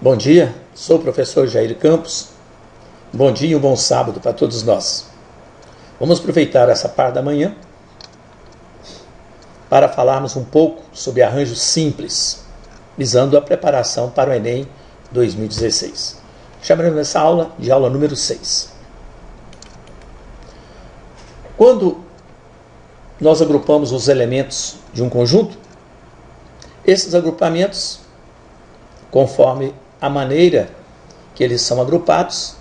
Bom dia, sou o professor Jair Campos. Bom dia e um bom sábado para todos nós. Vamos aproveitar essa parte da manhã para falarmos um pouco sobre arranjos simples, visando a preparação para o Enem 2016. Chamaremos essa aula de aula número 6. Quando nós agrupamos os elementos de um conjunto, esses agrupamentos, conforme a maneira que eles são agrupados,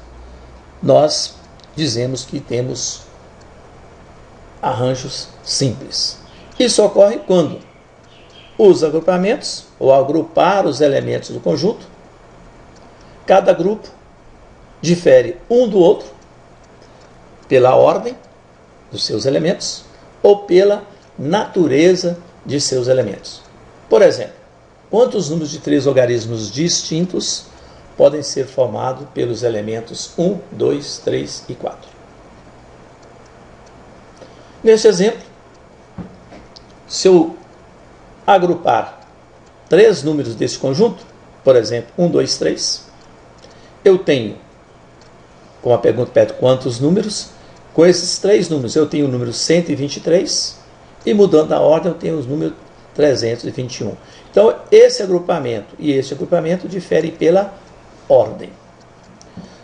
nós dizemos que temos arranjos simples. Isso ocorre quando os agrupamentos, ou agrupar os elementos do conjunto, cada grupo difere um do outro pela ordem dos seus elementos ou pela natureza de seus elementos. Por exemplo, quantos números de 3 logaritmos distintos podem ser formados pelos elementos 1, 2, 3 e 4? Neste exemplo, se eu agrupar 3 números desse conjunto, por exemplo, 1, 2, 3, eu tenho, como a pergunta pede, quantos números? Com esses 3 números, eu tenho o número 123 e, mudando a ordem, eu tenho os números 321. Então, esse agrupamento e este agrupamento diferem pela ordem.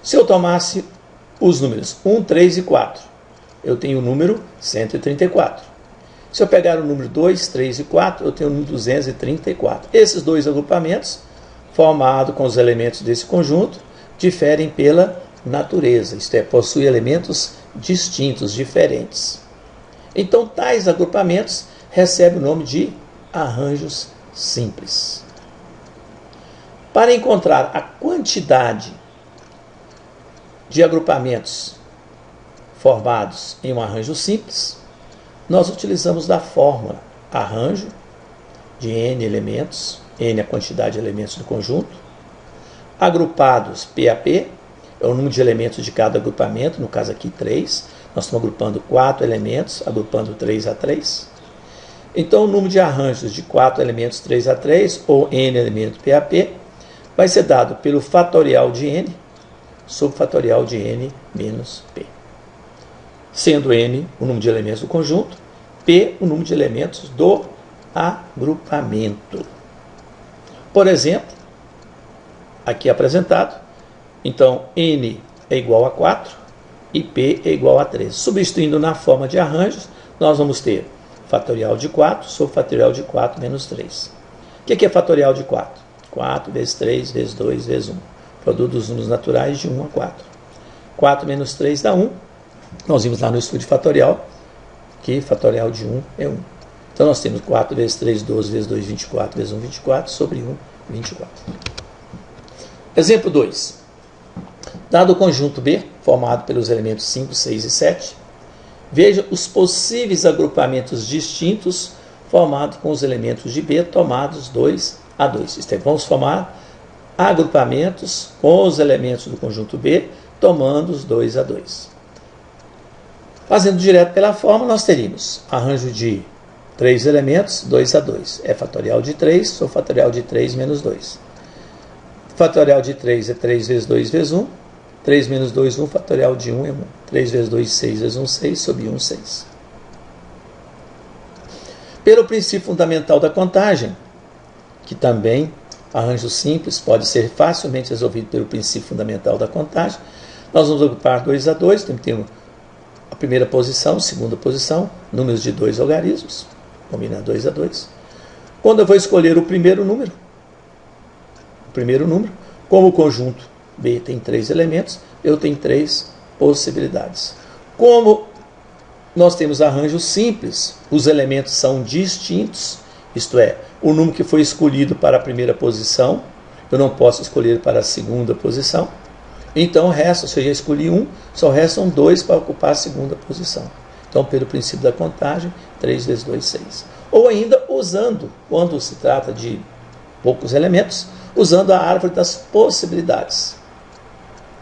Se eu tomasse os números 1, 3 e 4, eu tenho o número 134. Se eu pegar o número 2, 3 e 4, eu tenho o número 234. Esses dois agrupamentos, formados com os elementos desse conjunto, diferem pela natureza, isto é, possuem elementos distintos, diferentes. Então, tais agrupamentos recebem o nome de arranjos simples. Para encontrar a quantidade de agrupamentos formados em um arranjo simples, nós utilizamos da fórmula arranjo de n elementos, n a quantidade de elementos do conjunto, agrupados P a P, é o número de elementos de cada agrupamento, no caso aqui 3, nós estamos agrupando 4 elementos, agrupando 3 a 3. Então, o número de arranjos de 4 elementos 3 a 3, ou n elementos P a P, vai ser dado pelo fatorial de n sobre o fatorial de n menos p. Sendo n o número de elementos do conjunto, p o número de elementos do agrupamento. Por exemplo, aqui apresentado, então n é igual a 4 e p é igual a 3. Substituindo na forma de arranjos, nós vamos ter fatorial de 4 sobre fatorial de 4 menos 3. O que é fatorial de 4? 4 vezes 3 vezes 2 vezes 1. Produto dos números naturais de 1 a 4. 4 menos 3 dá 1. Nós vimos lá no estudo de fatorial que fatorial de 1 é 1. Então nós temos 4 vezes 3, 12 vezes 2, 24 vezes 1, 24 sobre 1, 24. Exemplo 2. Dado o conjunto B, formado pelos elementos 5, 6 e 7, veja os possíveis agrupamentos distintos formados com os elementos de B tomados 2 a 2. Isto é, vamos formar agrupamentos com os elementos do conjunto B tomando os 2 a 2. Fazendo direto pela fórmula, nós teríamos arranjo de 3 elementos, 2 a 2. É fatorial de 3 sobre fatorial de 3 menos 2. Fatorial de 3 é 3 vezes 2 vezes 1. 3 menos 2, 1. Fatorial de 1 é 1. 3 vezes 2, 6 vezes 1, 6. Sobre 1, 6. Pelo princípio fundamental da contagem, que também, arranjo simples, pode ser facilmente resolvido pelo princípio fundamental da contagem, nós vamos agrupar 2 a 2. Temos a primeira posição, segunda posição, números de 2 logaritmos, combinar 2 a 2. Quando eu vou escolher o primeiro número, como o conjunto B tem 3 elementos, eu tenho 3 possibilidades. Como nós temos arranjos simples, os elementos são distintos, isto é, o número que foi escolhido para a primeira posição, eu não posso escolher para a segunda posição. Então, resta, se eu já escolhi 1, só restam 2 para ocupar a segunda posição. Então, pelo princípio da contagem, 3 vezes 2, 6. Ou ainda usando, quando se trata de poucos elementos, usando a árvore das possibilidades,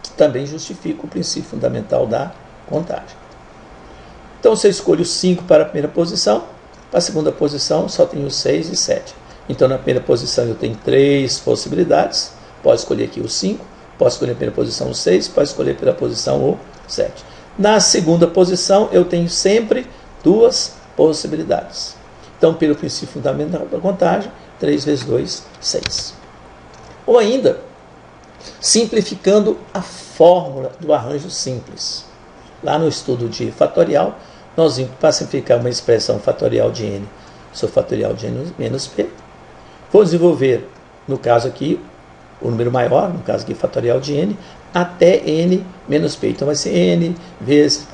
que também justifica o princípio fundamental da contagem. Então, se eu escolho 5 para a primeira posição, para a segunda posição só tenho 6 e 7. Então, na primeira posição eu tenho 3 possibilidades, Pode escolher aqui o 5, pode escolher pela posição o 6, pode escolher pela posição o 7. Na segunda posição, eu tenho sempre duas possibilidades. Então, pelo princípio fundamental da contagem, 3 vezes 2, 6. Ou ainda, simplificando a fórmula do arranjo simples. Lá no estudo de fatorial, nós vimos para simplificar uma expressão fatorial de n sobre fatorial de n menos p. Vou desenvolver, no caso aqui, o número maior, no caso aqui, fatorial de n, até n menos p. Então vai ser n vezes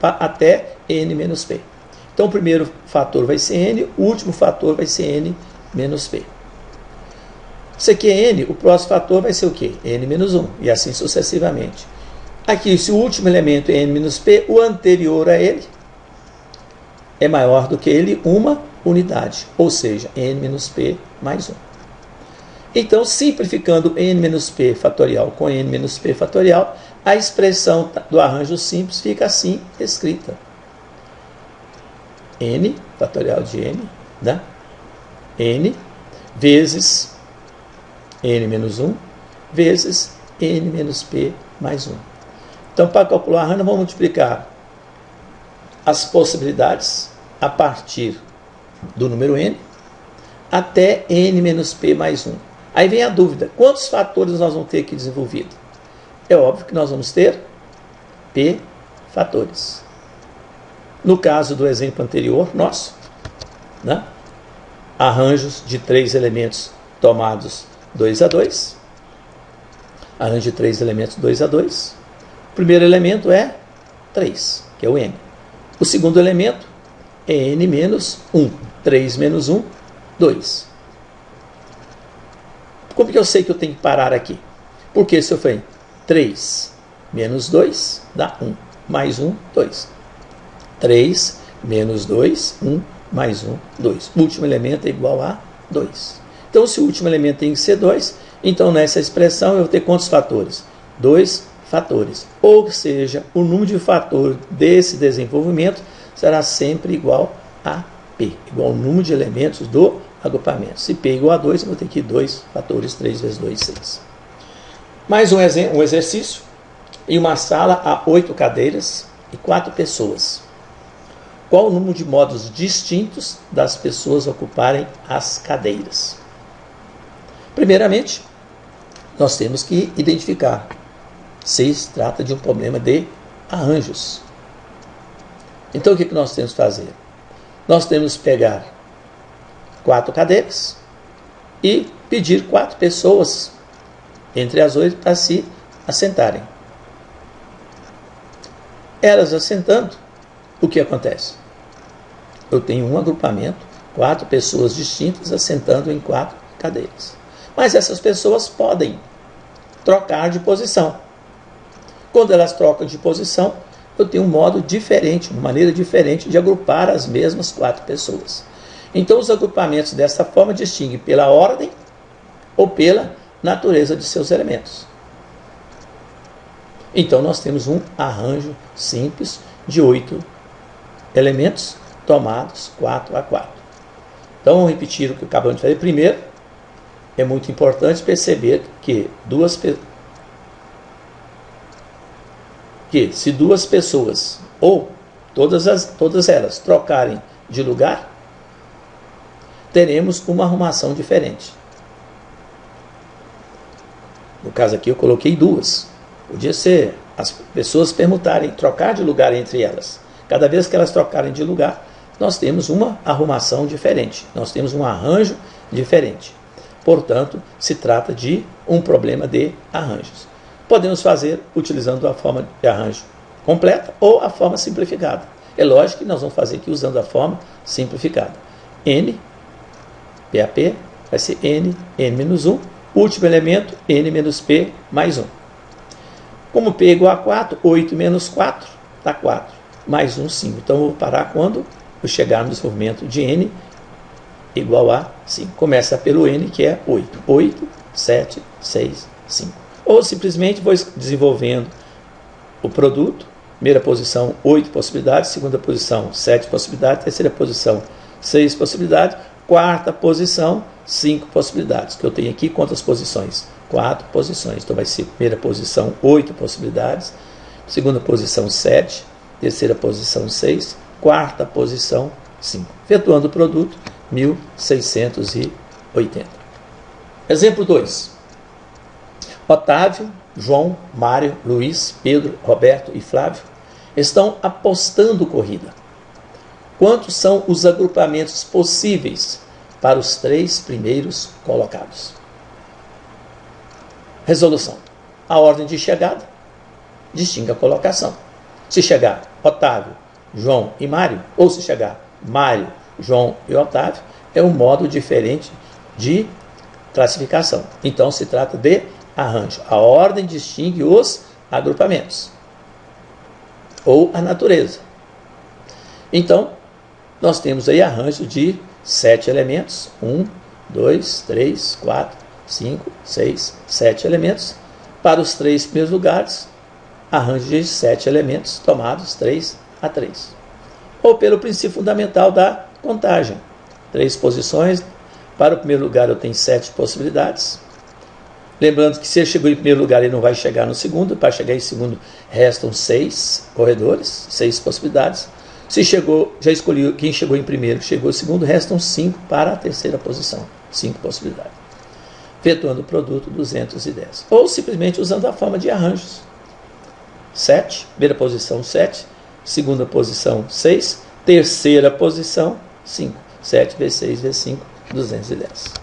até n menos p. Então o primeiro fator vai ser n, o último fator vai ser n menos p. Isso aqui é n, o próximo fator vai ser o quê? n menos 1, e assim sucessivamente. Aqui, se o último elemento é n menos p, o anterior a ele é maior do que ele uma unidade, ou seja, n menos p mais 1. Então, simplificando n menos p fatorial com n menos p fatorial, a expressão do arranjo simples fica assim escrita. N, fatorial de n, né? N vezes n menos 1 vezes n menos p mais 1. Então, para calcular o arranjo, vamos multiplicar as possibilidades a partir do número n até n menos p mais 1. Aí vem a dúvida, quantos fatores nós vamos ter aqui desenvolvido? É óbvio que nós vamos ter p fatores. No caso do exemplo anterior nosso, né? Arranjos de 3 elementos tomados 2 a 2. Arranjo de 3 elementos 2 a 2. O primeiro elemento é 3, que é o n. O segundo elemento é n menos 1. 3 menos 1, 2. Como que eu sei que eu tenho que parar aqui? Porque se eu for 3 menos 2 dá 1. Mais 1, 2. 3 menos 2, 1 mais 1, 2. O último elemento é igual a 2. Então, se o último elemento tem que ser 2, então nessa expressão eu vou ter quantos fatores? 2 fatores. Ou seja, o número de fator desse desenvolvimento será sempre igual a P, igual ao número de elementos do agrupamento. Se P é igual a 2, eu vou ter aqui 2 fatores, 3 vezes 2, 6. Mais um exercício. Em uma sala há 8 cadeiras e 4 pessoas. Qual o número de modos distintos das pessoas ocuparem as cadeiras? Primeiramente, nós temos que identificar se trata de um problema de arranjos. Então, o que nós temos que fazer? Nós temos que pegar 4 cadeiras e pedir 4 pessoas entre as 8 para se assentarem. Elas assentando, o que acontece? Eu tenho um agrupamento, 4 pessoas distintas assentando em 4 cadeiras. Mas essas pessoas podem trocar de posição. Quando elas trocam de posição, eu tenho um modo diferente, uma maneira diferente de agrupar as mesmas 4 pessoas. Então, os agrupamentos dessa forma distinguem pela ordem ou pela natureza de seus elementos. Então, nós temos um arranjo simples de 8 elementos tomados 4 a 4. Então, vamos repetir o que acabamos de fazer. Primeiro, é muito importante perceber que se duas pessoas ou todas elas trocarem de lugar, teremos uma arrumação diferente. No caso aqui eu coloquei 2. Podia ser as pessoas permutarem, trocar de lugar entre elas. Cada vez que elas trocarem de lugar, nós temos uma arrumação diferente. Nós temos um arranjo diferente. Portanto, se trata de um problema de arranjos. Podemos fazer utilizando a forma de arranjo completa ou a forma simplificada. É lógico que nós vamos fazer aqui usando a forma simplificada. N, PAP, vai ser N, N menos 1. Último elemento, N menos P mais 1. Como P é igual a 4, 8 menos 4 dá 4. Mais 1, 5. Então, eu vou parar quando eu chegar no desenvolvimento de N igual a 5. Começa pelo N, que é 8. 8, 7, 6, 5. Ou simplesmente vou desenvolvendo o produto. Primeira posição, 8 possibilidades. Segunda posição, 7 possibilidades. Terceira posição, 6 possibilidades. quarta posição, 5 possibilidades. Que eu tenho aqui quantas posições? 4 posições. Então vai ser primeira posição, 8 possibilidades. Segunda posição, 7. Terceira posição, 6. Quarta posição, 5. Efetuando o produto, 1.680. Exemplo 2. Otávio, João, Mário, Luiz, Pedro, Roberto e Flávio estão apostando corrida. Quantos são os agrupamentos possíveis para os 3 primeiros colocados? Resolução. A ordem de chegada distingue a colocação. Se chegar Otávio, João e Mário, ou se chegar Mário, João e Otávio, é um modo diferente de classificação. Então se trata de arranjo. A ordem distingue os agrupamentos ou a natureza. Então, nós temos aí arranjo de 7 elementos. 1, 2, 3, 4, 5, 6, 7 elementos. Para os 3 primeiros lugares, arranjo de 7 elementos tomados 3 a 3. Ou pelo princípio fundamental da contagem. 3 posições. Para o primeiro lugar eu tenho 7 possibilidades. Lembrando que se ele chegou em primeiro lugar, ele não vai chegar no segundo. Para chegar em segundo, restam 6 corredores, 6 possibilidades. Se chegou, já escolhi quem chegou em primeiro, chegou em segundo, restam 5 para a terceira posição. 5 possibilidades. Efetuando o produto, 210. Ou simplesmente usando a forma de arranjos. 7, primeira posição 7, segunda posição 6, terceira posição 5. 7 vezes 6 vezes 5, 210.